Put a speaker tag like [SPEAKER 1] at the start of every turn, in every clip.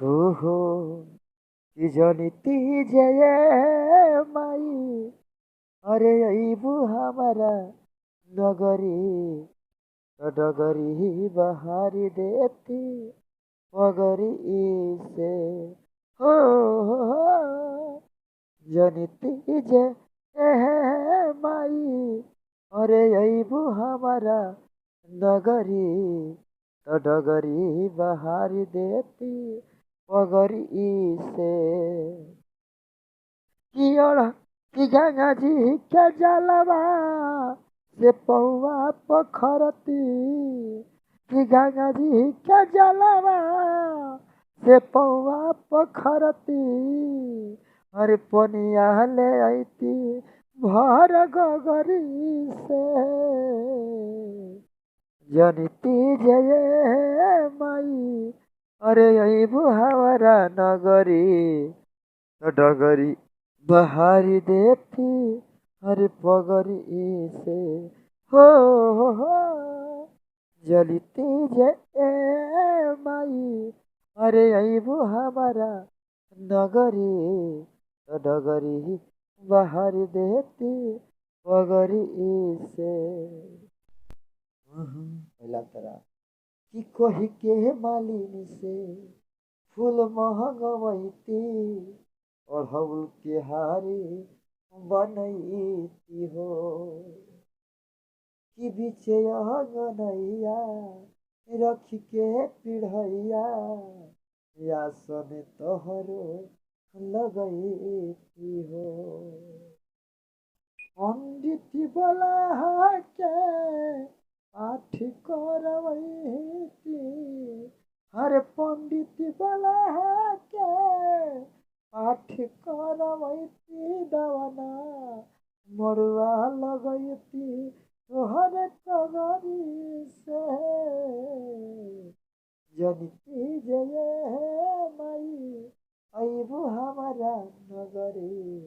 [SPEAKER 1] हो हो कि जनिती जय माई अरे अबू हमारा नगरी तो डगरी बहारी देती पगरी से हो जनिती जय माई अरे अबू हमारा नगरी तो डगरी बहारी देती पगरी से कियोड़ा कि गंगा जी के जलवा से पौवा पखरती कि गंगा जी के जलवा से पौवा पखरती अरे पनिया ले आईती भर गगरी से जनिती जय माई अरे अबू हमारा नगरी तो डगरी बहारी देती हर पगरी से हो जलती जय माई अरे अबू हमारा नगरी तो डगरी बहारी देती पगरी से पहला तरह कि कही के मालिनी से फूल महंगवैती अढ़ौल के हारी बनैती हो कि बिचे गनैया रख के पिढ़ैया यासन तोहरो लगैती हो पंडित बोला के पाठ करवैती हर पंडित बोला के पाठ करवैती दवना मरुआ लगैती तोहर कगरी से जनिती जय माई अबू हमारा नगरी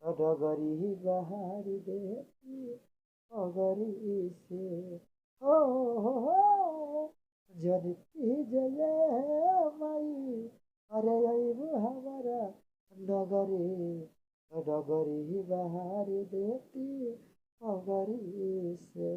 [SPEAKER 1] डगरी बहारी देती पगरी से हो जनिती जय माई अरे अबू हमारा नगरी डगरी बहारी देती पगरी से।